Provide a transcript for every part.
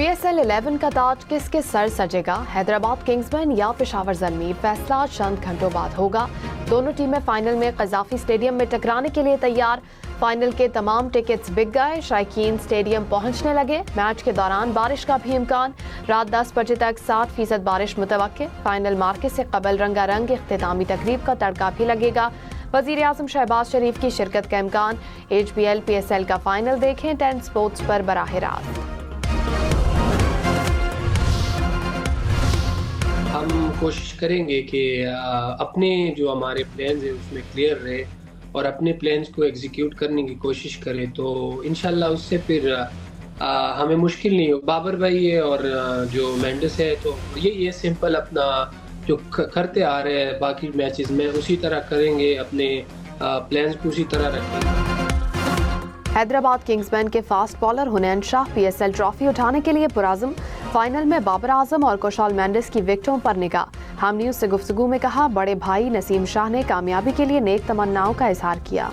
PSL 11 का ताज किसके sir सजेगा? Hyderabad Kingsman या पेशावर ज़ल्मी? फैसला चंद घंटों बाद होगा। दोनों टीमें फाइनल में कज़ाफी स्टेडियम में टकराने के लिए तैयार। फाइनल के तमाम टिकट्स बिक गए, शायकीन स्टेडियम पहुंचने लगे। मैच के दौरान बारिश का भी इम्कान। रात 10 बजे तक 60% बारिश मुतवक्के। फाइनल मार्के से कबल रंगारंग इख्तितामी तकरीब का तड़का भी लगेगा। वज़ीर आज़म शहबाज शरीफ की शिरकत का इम्कान। HBL PSL का फाइनल देखें 10 स्पोर्ट्स पर बराह रास्त। हम कोशिश करेंगे कि अपने जो हमारे प्लान्स हैं उसमें क्लियर रहे और अपने प्लान्स को एग्जीक्यूट करने की कोशिश करें, तो इंशाल्लाह उससे फिर हमें मुश्किल नहीं हो। बाबर भाई है और जो मेंडिस है, तो ये सिंपल अपना जो करते आ रहे हैं बाकी मैचेस में उसी तरह करेंगे, अपने प्लान्स को उसी तरह रखेंगे। हैदराबाद किंग्समैन के fast bowler Hunain Shah PSL trophy उठाने के लिए पुराज़म। फाइनल में बाबर आजम और कुशाल मेंडिस की विकेटों पर निगाह। हम न्यूज़ से गुफ्तगू में कहा, बड़े भाई नसीम शाह ने कामयाबी के लिए नेक तमन्नाओं का इजहार किया।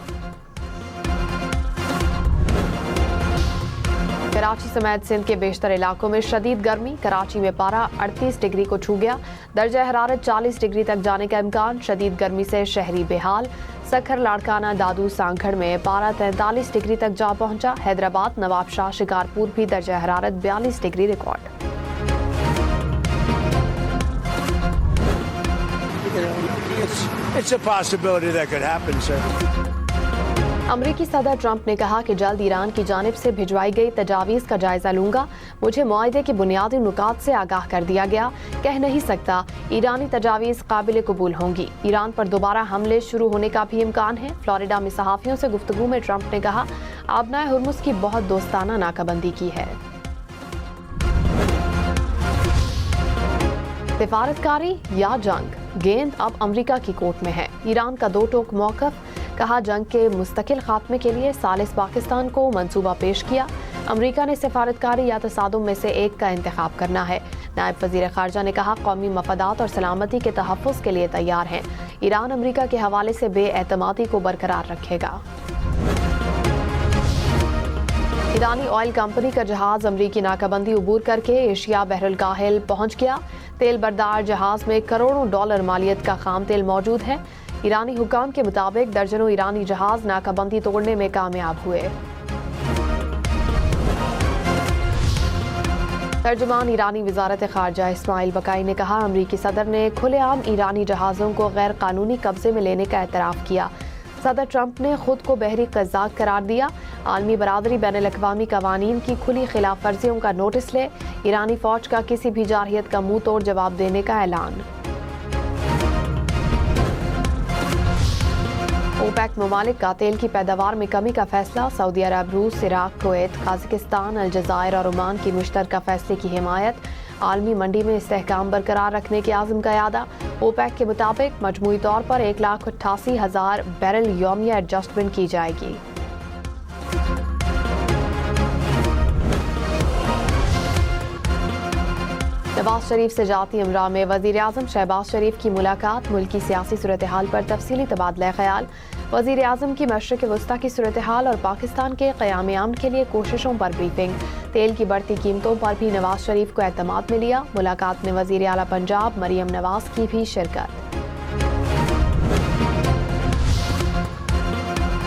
कराची समेत सिंध के बेशतर इलाकों में शदीद गर्मी। कराची में पारा 38 डिग्री को छू गया। दर्जा हरारत 40 डिग्री तक जाने का इम्कान। शदीद गर्मी से शहरी बेहाल। सखर, लाड़काना, दादू, सांखड़ में पारा 43 डिग्री तक जा पहुंचा। हैदराबाद, नवाबशाह, शिकारपुर भी दर्जा हरारत 42 degree record. It's a possibility that could happen, sir. अमरीकी सदर ट्रंप ने कहा कि जल्द ईरान की जानिब से भिजवाई गई तजावीज़ का जायजा लूंगा। मुझे मुआहदे के बुनियादी नुकात से आगाह कर दिया गया। कह नहीं सकता ईरानी तजावीज़ काबिल कबूल होंगी। ईरान पर दोबारा हमले शुरू होने का भी इम्कान है। फ्लोरिडा में सहाफ़ियों से गुफ्तगू में ट्रंप ने कहा, आबनाए हुर्मुज़ की बहुत दोस्ताना नाकाबंदी की है। सिफारतकारी या जंग? गेंद अब अमरीका की कोर्ट में है। ईरान का दो टोक मौक़िफ़। कहा, जंग के मुस्तकिल खात्मे के लिए सालिस पाकिस्तान को मंसूबा पेश किया। अमरीका ने सिफारतकारी या तसादुम में से एक का इंतखाब करना है। नायब वज़ीर ख़ारजा ने कहा, कौमी मफादात और सलामती के तहफ़्फ़ुज़ के लिए तैयार हैं। ईरान अमरीका के हवाले से बेएतमादी को बरकरार रखेगा। ईरानी ऑयल कंपनी का जहाज अमरीकी नाकाबंदी उबूर करके एशिया बहरुल काहिल पहुंच गया। तेल बरदार जहाज में करोड़ों डॉलर मालियत का खाम तेल मौजूद है। ईरानी हुकाम के मुताबिक दर्जनों ईरानी जहाज नाकाबंदी तोड़ने में कामयाब हुए। तर्जुमान ईरानी वज़ारत ख़ारजा इस्माइल बकाई ने कहा, अमरीकी सदर ने खुलेआम ईरानी जहाज़ों को गैर कानूनी कब्जे में लेने का एतराफ़ किया। सदर ट्रंप ने खुद को बहरी क़ज़्ज़ाक़ करार दिया। आलमी बरादरी बैनुल-अक़वामी क़वानीन की खुली खिलाफ वर्जियों का नोटिस ले। ईरानी फ़ौज का किसी भी जारहियत का मुंह तोड़ जवाब देने का ऐलान। ओपेक ममालिक का तेल की पैदावार में कमी का फैसला। सऊदी अरब, रूस, इराक, कुवैत, काज़ाकिस्तान, अलजज़ायर और ओमान की मुश्तरका फैसले की हिमायत। आलमी मंडी में इस्तेहकाम बरकरार रखने के आज़म का यादा। ओपेक के मुताबिक मजमूई तौर पर 1,88,000 बैरल यौमिया एडजस्टमेंट की जाएगी। नवाज शरीफ से जाती अमरा में वज़ीर आज़म शहबाज शरीफ की मुलाकात। मुल्की सियासी सूरत हाल पर तफसीली तबादला ख्याल। वज़ीर आज़म की मशरिक़ वस्ता की सूरत हाल और पाकिस्तान के क़याम अमन के लिए कोशिशों पर ब्रीफिंग। तेल की बढ़ती कीमतों पर भी नवाज शरीफ को एतमाद में लिया। मुलाकात में वज़ीर आला पंजाब मरियम नवाज की भी शिरकत।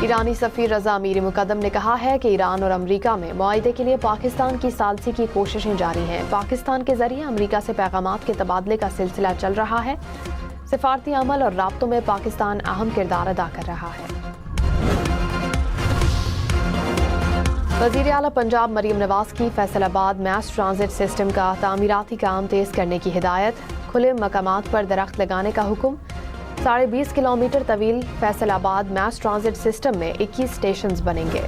ईरानी सफ़ीर रज़ा अमीरी मुक़द्दम ने कहा है कि ईरान और अमरीका में मुआहदे के लिए पाकिस्तान की सालसी की कोशिशें जारी हैं। पाकिस्तान के ज़रिए अमरीका से पैगामात के तबादले का सिलसिला चल रहा है। सिफारती अमल और राब्तों में पाकिस्तान अहम किरदार अदा कर रहा है। वज़ीर आला पंजाब मरियम नवाज की फैसलाबाद मैस ट्रांजिट सिस्टम का तामीराती काम तेज़ करने की हिदायत। खुले मकामात पर दरख्त लगाने का हुक्म। 20.5 किलोमीटर तवील फैसलाबाद मैस ट्रांजिट सिस्टम में 21 स्टेशंस बनेंगे।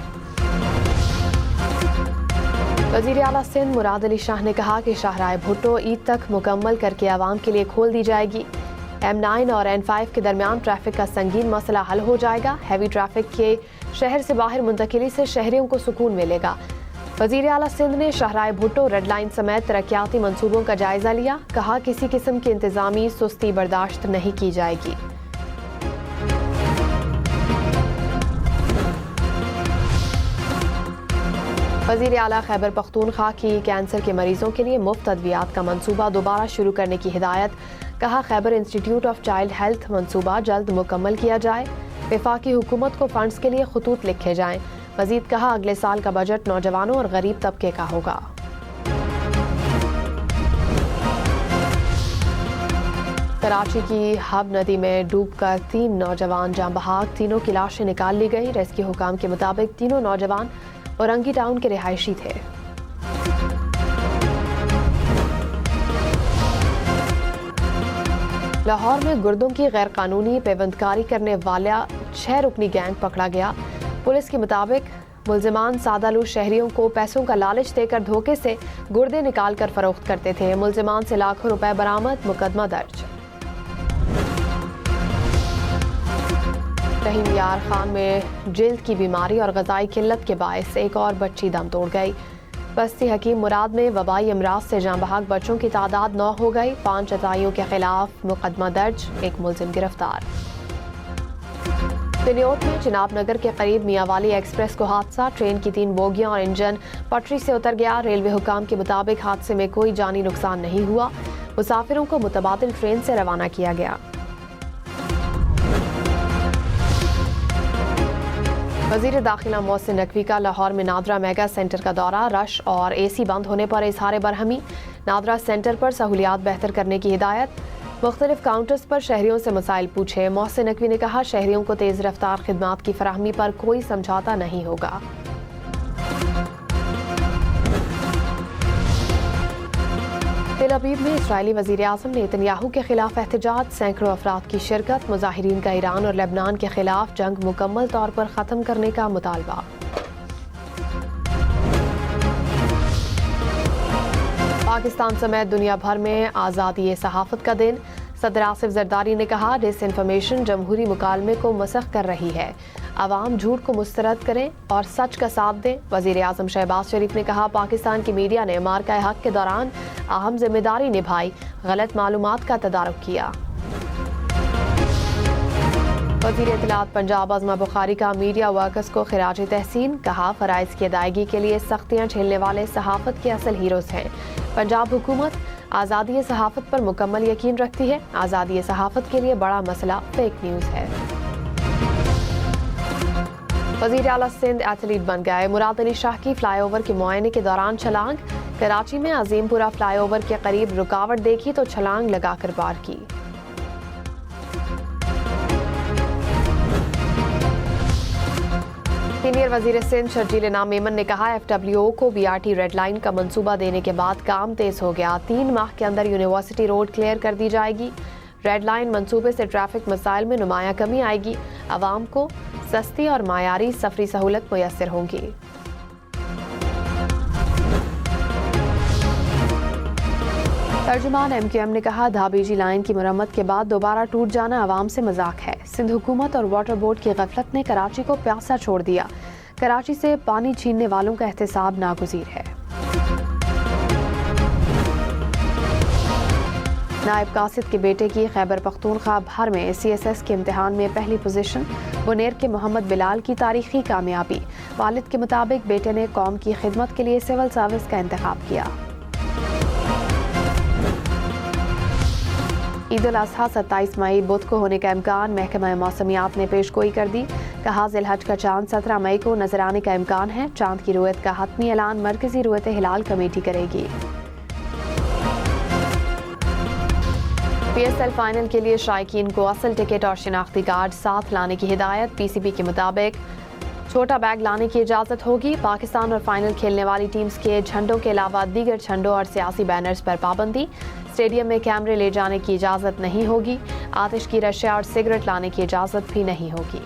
वज़ीर आला सिंध मुराद अली शाह ने कहा कि शाहराह भुट्टो ईद तक मुकम्मल करके आवाम के लिए खोल दी जाएगी। M9 और N5 के दरमियान ट्रैफिक का संगीन मसला हल हो जाएगा। हैवी ट्रैफिक के शहर से बाहर मुंतकिली से शहरियों को सुकून मिलेगा। वज़ीर आला सिंध ने शाहराह भुट्टो रेड लाइन समेत तरक्याती मंसूबों का जायजा लिया। कहा, किसी किस्म की इंतजामी सुस्ती बर्दाश्त नहीं की जाएगी। وزیر اعلیٰ خیبر پختونخوا کی کینسر کے مریضوں کے لیے مفت ادویات کا منصوبہ دوبارہ شروع کرنے کی ہدایت. کہا خیبر انسٹیٹیوٹ آف چائلڈ ہیلتھ منصوبہ جلد مکمل کیا جائے. وفاقی حکومت کو فنڈز کے لیے خطوط لکھے جائیں. مزید کہا اگلے سال کا بجٹ نوجوانوں اور غریب طبقے کا ہوگا. کراچی کی ہب ندی میں ڈوب کر 3 نوجوان جاں بحق. تینوں کی لاشیں نکال لی گئی. ریسکیو حکام کے مطابق تینوں نوجوان اورنگی ٹاؤن کے رہائشی تھے. لاہور میں گردوں کی غیر قانونی پیوندکاری کرنے والا 6 رکنی گینگ پکڑا گیا. پولیس کے مطابق ملزمان سادہ لو شہریوں کو پیسوں کا لالچ دے کر دھوکے سے گردے نکال کر فروخت کرتے تھے. ملزمان سے لاکھوں روپے برآمد. مقدمہ درج. رحیم یار خان میں جلد کی بیماری اور غذائی قلت کے باعث ایک اور بچی دم توڑ گئی. بستی حکیم مراد میں وبائی امراض سے جاں بحق بچوں کی تعداد 9 ہو گئی. 5 عطائیوں کے خلاف مقدمہ درج. ایک ملزم گرفتار. دنیوٹ میں چناب نگر کے قریب میاں والی ایکسپریس کو حادثہ. ٹرین کی 3 بوگیاں اور انجن پٹری سے اتر گیا. ریلوے حکام کے مطابق حادثے میں کوئی جانی نقصان نہیں ہوا. مسافروں کو متبادل ٹرین سے روانہ کیا گیا. وزیر داخلہ محسن نقوی کا لاہور میں نادرا میگا سینٹر کا دورہ. رش اور اے سی بند ہونے پر اظہار برہمی. نادرا سینٹر پر سہولیات بہتر کرنے کی ہدایت. مختلف کاؤنٹرز پر شہریوں سے مسائل پوچھے. محسن نقوی نے کہا شہریوں کو تیز رفتار خدمات کی فراہمی پر کوئی سمجھوتا نہیں ہوگا. تل ابیب میں اسرائیلی وزیر اعظم نیتن یاہو کے خلاف احتجاج. سینکڑوں افراد کی شرکت. مظاہرین کا ایران اور لبنان کے خلاف جنگ مکمل طور پر ختم کرنے کا مطالبہ. پاکستان سمیت دنیا بھر میں آزادی صحافت کا دن. صدر آصف زرداری نے کہا ڈس انفارمیشن جمہوری مکالمے کو مسخ کر رہی ہے. عوام جھوٹ کو مسترد کریں اور سچ کا ساتھ دیں. وزیر اعظم شہباز شریف نے کہا پاکستان کی میڈیا نے مارکہ حق کے دوران اہم ذمہ داری نبھائی. غلط معلومات کا تدارک کیا. وزیر اطلاعات پنجاب عظمہ بخاری کا میڈیا ورکرز کو خراج تحسین. کہا فرائض کی ادائیگی کے لیے سختیاں جھیلنے والے صحافت کے اصل ہیروز ہیں. پنجاب حکومت آزادی صحافت پر مکمل یقین رکھتی ہے. آزادی صحافت کے لیے بڑا مسئلہ فیک نیوز ہے. وزیر اعلیٰ سندھ ایتھلیٹ بن گئے. مراد علی شاہ کی فلائی اوور کے معائنے کے دوران چھلانگ. کراچی میں عظیم پورہ فلائی اوور کے قریب رکاوٹ دیکھی تو چھلانگ لگا کر پار کی. سینئر وزیر سندھ شرجیل انعام میمن نے کہا FWO کو BRT ریڈ لائن کا منصوبہ دینے کے بعد کام تیز ہو گیا. 3 ماہ کے اندر یونیورسٹی روڈ کلیئر کر دی جائے گی. ریڈ لائن منصوبے سے ٹریفک مسائل میں نمایاں کمی آئے گی. عوام کو سستی اور معیاری سفری سہولت میسر ہوگی. ترجمان MQM نے کہا دھابیجی لائن کی مرمت کے بعد دوبارہ ٹوٹ جانا عوام سے مذاق ہے. سندھ حکومت اور واٹر بورڈ کی غفلت نے کراچی کو پیاسا چھوڑ دیا. کراچی سے پانی چھیننے والوں کا احتساب ناگزیر ہے. نائب قاصد کے بیٹے کی خیبر پختونخوا بھر میں CSS کے امتحان میں پہلی پوزیشن. بنیر کے محمد بلال کی تاریخی کامیابی. والد کے مطابق بیٹے نے قوم کی خدمت کے لیے سول سروس کا انتخاب کیا. عید الاضحیٰ 27 مئی بدھ کو ہونے کا امکان. محکمہ موسمیات نے پیش گوئی کر دی. کہا ذی الحج کا چاند 17 مئی کو نظر آنے کا امکان ہے. چاند کی رویت کا حتمی اعلان مرکزی رویت ہلال کمیٹی کرے گی. PSL فائنل کے لیے شائقین کو اصل ٹکٹ اور شناختی کارڈ ساتھ لانے کی ہدایت. PCB کے مطابق چھوٹا بیگ لانے کی اجازت ہوگی. پاکستان اور فائنل کھیلنے والی ٹیمز کے جھنڈوں کے علاوہ دیگر جھنڈوں اور سیاسی بینرز پر پابندی. اسٹیڈیم میں کیمرے لے جانے کی اجازت نہیں ہوگی. آتش کی رشیا اور سگریٹ لانے کی اجازت بھی نہیں ہوگی.